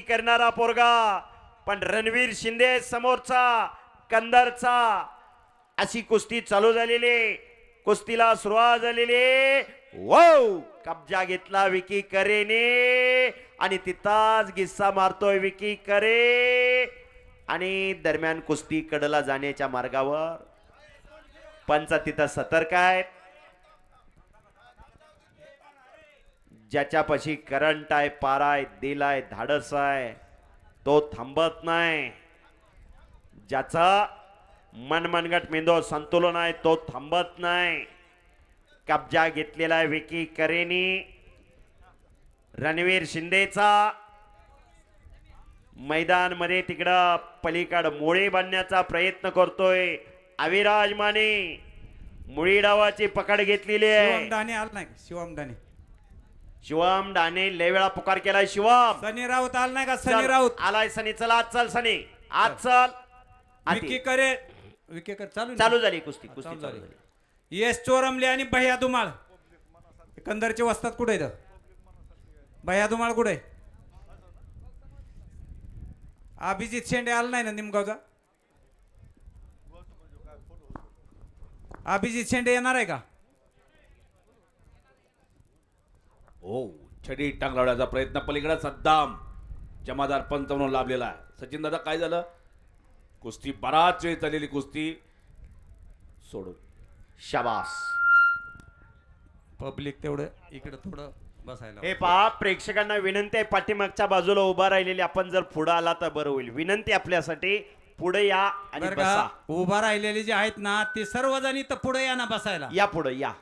करणारा पोरगा पण रणवीर शिंदे समोरचा कंदरचा अशी कुस्ती चालू झालेली कुस्तीला सुरुवात झालेली वाव कब्जा घेतला विकी करेने आणि तिथाच गिस्सा मारतोय विकी करे आणि दरम्यान कुस्ती कडला जाण्याच्या मार्गावर पंच तिथं सतर्क आहेत ज्याच्यापाशी करंट आहे पारा आहे दिल आहे धाडस आहे तो थांबत नाही ज्याचा मनमनगट मेंदू संतुलन आहे तो थांबत नाही कब्जा घेतलेला आहे विकी करेनी रणवीर शिंदेचा मैदान मध्ये तिकडं पलीकड मोळी बांधण्याचा प्रयत्न करतोय अविराज माने मुळी डावाची पकड घेतलेली आहे शिवम दाने आला नाही शिवम दाने शिवम डाने लय वेळा पुकार केलाय शिवम सनी राऊत आला नाही का सनी राऊत आलाय सनी चला आज चल सनी आज चल विकी करे विकी करे चालू झाली कुस्ती चालू कुस्ती चालू झाली येस चोरमले आणि भैया धुमाळ कंदरचे वस्तात कुठे इथं भैया धुमाळ कुठे अभिजित शेंडे आला नाही ना निमगावचा अभिजित शेंडे येणार आहे का हो छडी टांग लावण्याचा प्रयत्न पलीकडे सद्दाम जमादार पंत म्हणून लाभलेला आहे सचिन दादा काय झालं कुस्ती बराच वेळ चाललेली कुस्ती सोडून शाबास पब्लिक तेवढं इकडे थोडं बसायला हे पहा प्रेक्षकांना विनंती आहे पाठीमागच्या बाजूला उभा राहिलेले आपण जर पुढे आला तर बरं होईल विनंती आपल्यासाठी पुढे या आणि बरं बसा का उभा राहिलेले जे आहेत ना ते सर्वजण इथं पुढे या ना बसायला या पुढे या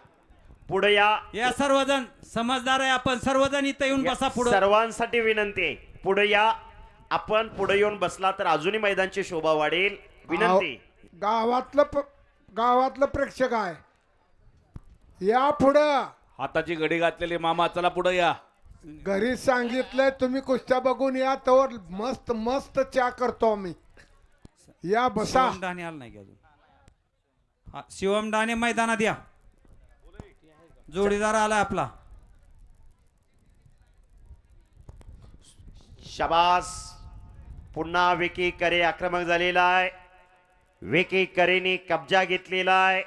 पुढे या या सर्वजण समजदार आहे आपण सर्वजण इथं येऊन बसा पुढे सर्वांसाठी विनंती आहे पुढे या आपण पुढे येऊन बसला तर अजूनही मैदानची शोभा वाढेल विनंती गावातलं प्रेक्षक आहे या पुढं हाताची घडी घातलेली मामा चला पुढे या घरी सांगितलंय तुम्ही कुस्त्या बघून या तर मस्त मस्त चहा करतो आम्ही या बसा शिवम दाने आला नाही की अजून हा, शिवम दाने मैदानात या जोडीदार आला आपला शाबास पुन्हा विकी करे आक्रमक झालेला आहे विकी करेने कब्जा घेतलेला आहे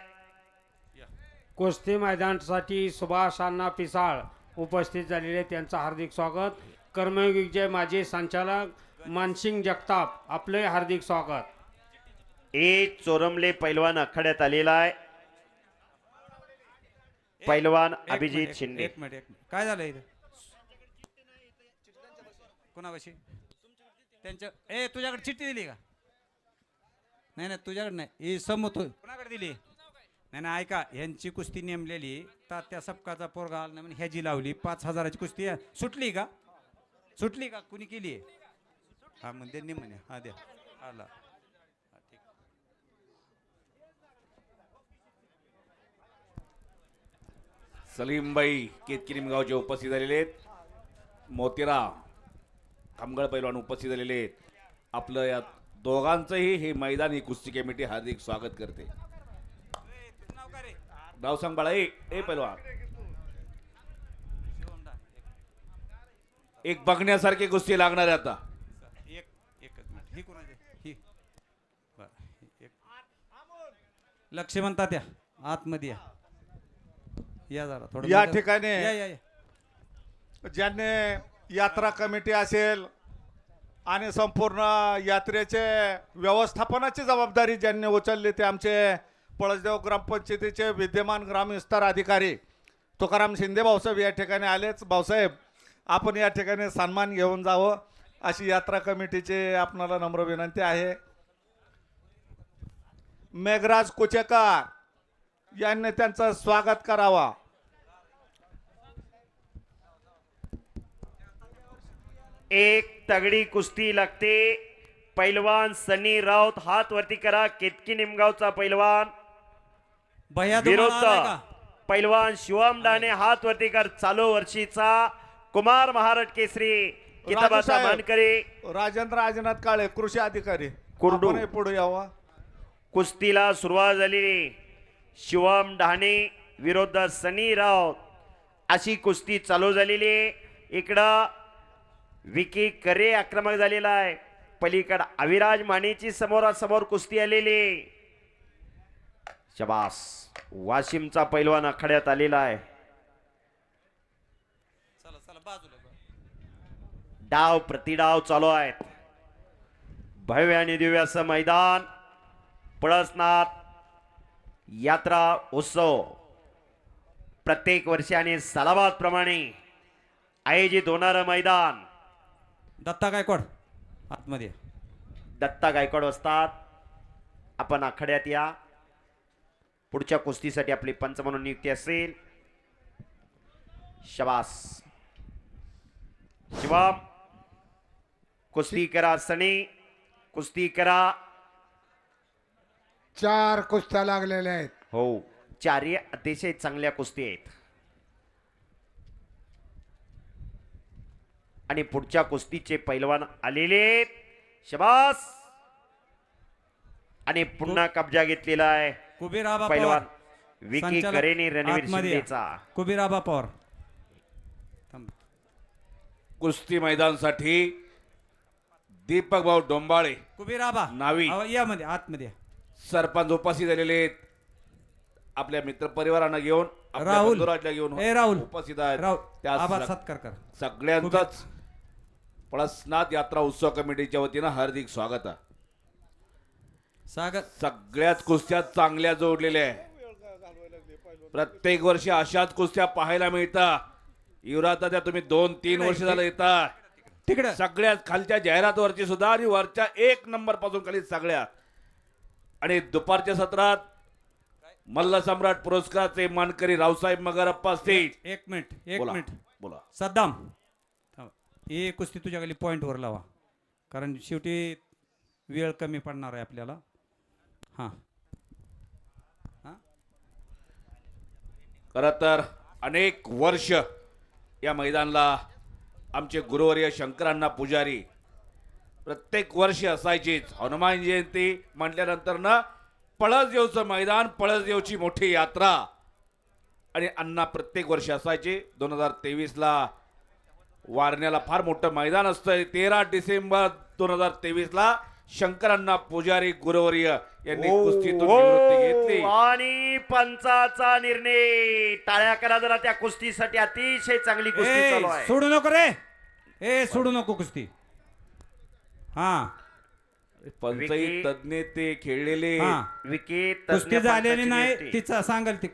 कुस्ती मैदानासाठी सुभाष अण्णा पिसाळ उपस्थित झालेले त्यांचं हार्दिक स्वागत कर्मयोगीचे माजी संचालक मानसिंग जगताप आपले हार्दिक स्वागत एक चोरमले पैलवान आखाड्यात आलेला आहे पैलवान अभिजित शिंदे एक मिनिट काय झालं इथं कोणापाशी त्यांच्या तुझ्याकडे चिठ्ठी दिली का नाही नाही तुझ्याकडे नाही ही समोर कोणाकडे दिली नाही नाही ऐका ह्यांची कुस्ती नेमलेली तात्या सपकाचा पोरगा आला नाही म्हणून ह्याची लावली 5,000ची कुस्ती सुटली का कुणी केली हा म्हणते म्हणे हा द्या आला हा, ठीक. सलीमबाई केतकी गावचे उपस्थित झालेले आहेत मोतीराव कामगळ पैलवान उपस्थित झालेले आहेत आपलं या दोघांचंही हे मैदान ही कुस्ती कमिटी हार्दिक स्वागत करते तुझं नाव काय रे नाव सांग बाळा ए पैलवान शिवम दा एक बघण्यासारखी कुस्ती लागणार आहे आता एकच मिनिट ही कोणाची ही बरं, एक लक्ष म्हणतात त्या आतमध्ये या जरा थोडं या मध्ये. ठिकाणी या या या. ज्यांनी यात्रा कमिटी असेल आणि संपूर्ण यात्रेचे व्यवस्थापनाची जबाबदारी ज्यांनी उचलली ते आमचे पळसदेव ग्रामपंचायतीचे विद्यमान ग्रामविस्तार अधिकारी तुकाराम शिंदे भाऊसाहेब या ठिकाणी आलेच भाऊसाहेब आपण या ठिकाणी सन्मान घेऊन जावं अशी यात्रा कमिटीची आपणाला नम्र विनंती आहे मेघराज कुचेकर यांनी त्यांचं स्वागत करावा एक तगडी कुस्ती लागते पैलवान सनी राऊत हात वरती करा केतकी निमगावचा पैलवान भैया तुम्हाला आलाय विरोध का? पैलवान शिवम डाने हात वरती कर चालू वर्षीचा कुमार महाराज केसरी किताबाचा राजूसाहेब. मानकरी राजेंद्र आजनाथ काळे कृषी अधिकारी कुर्डू. आपणही पुढे यावा कुस्तीला सुरुवात झालेली शिवम डहाणे विरुद्ध सनी राऊत अशी कुस्ती चालू झालेली इकडं विकी करे आक्रमक झालेला आहे. पलीकड अविराज मानेची समोरासमोर कुस्ती आलेली. शबास, वाशिमचा पैलवान आखाड्यात आलेला आहे. चला चला बाजूला डाव प्रतिडाव चालू आहेत. भव्य आणि दिव्य असं मैदान पळसनाथ यात्रा उत्सव प्रत्येक वर्षी आणि सालाबाद प्रमाणे आयोजित होणारं मैदान. दत्ता गायकवाड आतमध्ये दत्ता गायकवाड असतात. आपण आखाड्यात या. पुढच्या कुस्तीसाठी आपली पंच म्हणून नियुक्ती असेल. शबास. शिवम कुस्ती करा. सनी कुस्ती करा. 4 कुस्त्या लागलेल्या आहेत. हो, चारही अतिशय चांगल्या कुस्ती आहेत. आणि पुढच्या कुस्तीचे पैलवान आलेले आहेत. शबास. आणि पुन्हा कब्जा घेतलेला आहे कुबेर आबा पैलवान पवार विकी संचालक करेनी रणवीर आतमध्ये या. शिंदेचा. कुबेर आबा पवार थांब. कुस्ती मैदानासाठी दीपक भाऊ डोंबाळे कुबेर आबा नावी. या मध्ये आतमध्ये या. सरपंच उपस्थित झालेले आहेत. आपल्या मित्र परिवारांना घेऊन आपल्या राहुल. बंधुराजला घेऊन ए राहुल. उपस्थित आहेत. राव त्या आबा सग- सत्कार कर. सगळ्यांचंच पळसनाथ यात्रा उत्सव कमिटीच्या वतीनं हार्दिक स्वागत आहे. सागर सगळ्याच कुस्त्या चांगल्या जोडलेल्या आहे. प्रत्येक वर्षी अशाच कुस्त्या पाहायला मिळतात. युवराजाच्या तुम्ही 2-3 वर्ष झालं येता. तिकडं सगळ्यात खालच्या जाहिरातवरची सुद्धा आणि वरच्या 1 नंबर पासून खाली सगळ्यात. आणि दुपारच्या सत्रात मल्ल सम्राट पुरस्काराचे मानकरी रावसाहेब मगरप्पा असतील. एक मिनिट बोला मिनिट बोला. सद्दाम थांब. ही कुस्ती तुझ्या खाली पॉईंटवर लावा, कारण शेवटी वेळ कमी पडणार आहे आपल्याला. हां हां खरं तर अनेक वर्ष या मैदानाला आमचे गुरुवर्य शंकरांना पुजारी प्रत्येक वर्षी असायचीच. हनुमान जयंती म्हटल्यानंतर ना पळसदेवचं मैदान, पळसदेवची मोठी यात्रा आणि अण्णा प्रत्येक वर्षी असायचे. 2023ला वारण्याला फार मोठं मैदान असतं. 13 डिसेंबर 2023ला शंकरांना पुजारी गुरुवर्य यांनी कुस्तीतून निवृत्ती घेतली. आणि पंचाचा निर्णय. टाळ्या करा जरा त्या कुस्तीसाठी. अतिशय चांगली कुस्ती चालू आहे. सोडू नको रे. सोडू नको कुस्ती. हां पंचही तज्ञ ते खेळलेले. हां विकी कुस्ती झालेली नाही तिचा सांगाल ती.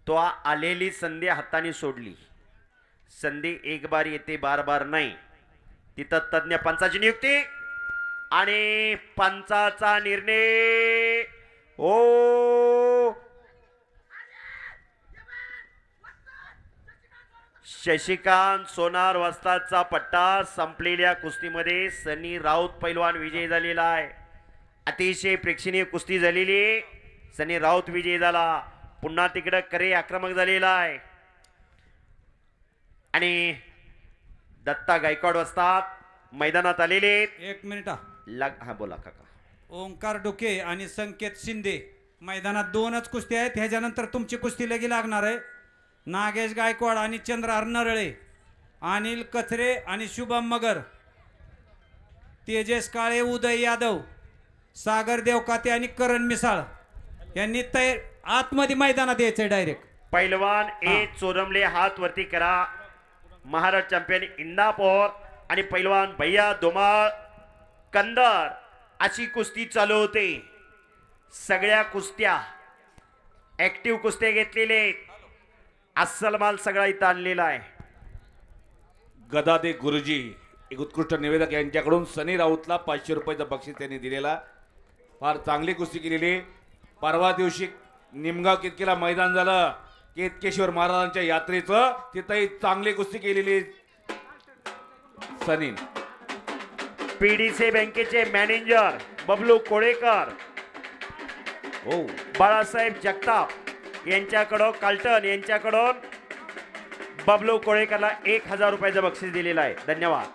तो आलेली संधी हाताने सोडली. संधी एक बार येते, बार बार नाही. तिथं तज्ञ पंचाची नियुक्ती आणि पंचाचा निर्णय. ओ शशिकांत सोनार वस्तादचा पट्टा. संपलेल्या कुस्तीमध्ये सनी राऊत पैलवान विजयी झालेला आहे. अतिशय प्रेक्षणीय कुस्ती झालेली आहे. सनी राऊत विजयी झाला. पुन्हा तिकडं करे आक्रमक झालेला आहे. आणि दत्ता गायकवाड वस्ताद मैदानात आलेले. एक मिनिट हा बोला काका. ओंकार डोके आणि संकेत शिंदे मैदानात 2च कुस्ती आहेत. ह्याच्यानंतर तुमची कुस्ती लगी लागणार आहे. नागेश गायकवाड आणि चंद्रहार नरळे, अनिल कथरे आणि शुभम मगर, तेजस काळे, उदय यादव, सागर देवकाते आणि करण मिसाळ यांनी तयार आतमध्ये मैदानात यायचंय डायरेक्ट. पैलवान ए चोरमले हात वरती करा. महाराष्ट्र चॅम्पियन इंदापूर आणि पैलवान भैया धुमाळ कंदर अशी कुस्ती चालू होते. सगळ्या कुस्त्या ऍक्टिव्ह कुस्त्या घेतलेले. अस्सल माल सगळा इथं आणलेला आहे. गदादे गुरुजी एक उत्कृष्ट निवेदक यांच्याकडून सनी राऊतला 500 रुपयाचं बक्षीस त्यांनी दिलेला. फार चांगली कुस्ती केलेली. परवा दिवशी निमगाव केतकीला मैदान झालं केतकेश्वर महाराजांच्या यात्रेचं. तिथंही चांगली कुस्ती केलेली सनी. पीडीसी बँकेचे मॅनेजर बबलू कोळेकर, हो बाळासाहेब जगताप यांच्याकडून काल्टन यांच्याकडून बबलू कोळेकरला 1000 रुपयाचं बक्षीस दिलेलं आहे. धन्यवाद.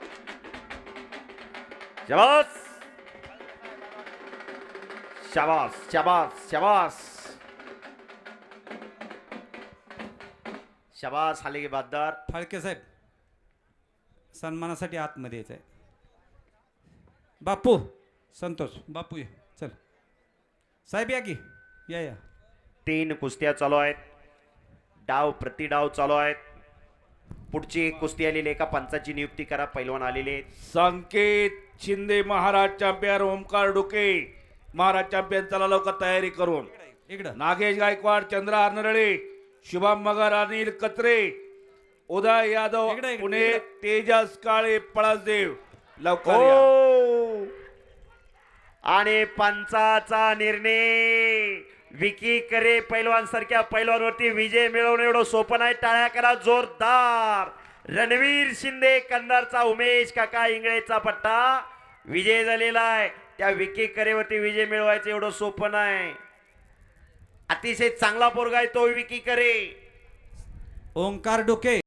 शाबास शाबास शाबास शाबास शाबास. हाले के बाददार फाळके साहेब सन्मानासाठी आतमध्ये यायचं आहे. बापू संतोष बापू ये चल. साहेब या की या. 3 कुस्त्या चालू आहेत. डाव प्रतिडाव चालू आहेत. पुढची एक कुस्ती आलेली एका पंचाची नियुक्ती करा. पैलवान आलेले आहेत. संकेत शिंदे महाराज चॅम्पियन, ओमकार डोके महाराज चॅम्पियन. चला लवकर तयारी करून. इकडं नागेश गायकवाड, चंद्र आरनरळे, शुभम मगर, अनिल कत्रे, उदय यादव इकडे, इकडे, पुणे, इकडे. तेजस काळे, पळसदेव. लवकर या. हो आणि पंचाचा निर्णय. विकी करे पैलवान सारख्या पैलवानवरती विजय मिळवणं एवढं सोपं नाही. टाळ्या करा जोरदार. रणवीर शिंदे कंधारचा उमेश काका इंगळेचा पट्टा विजय झालेला आहे. त्या विकी करेवरती विजय मिळवायचं एवढं सोपं नाही. अतिशय चांगला पोरगा आहे तो विकी करे. ओंकार डोके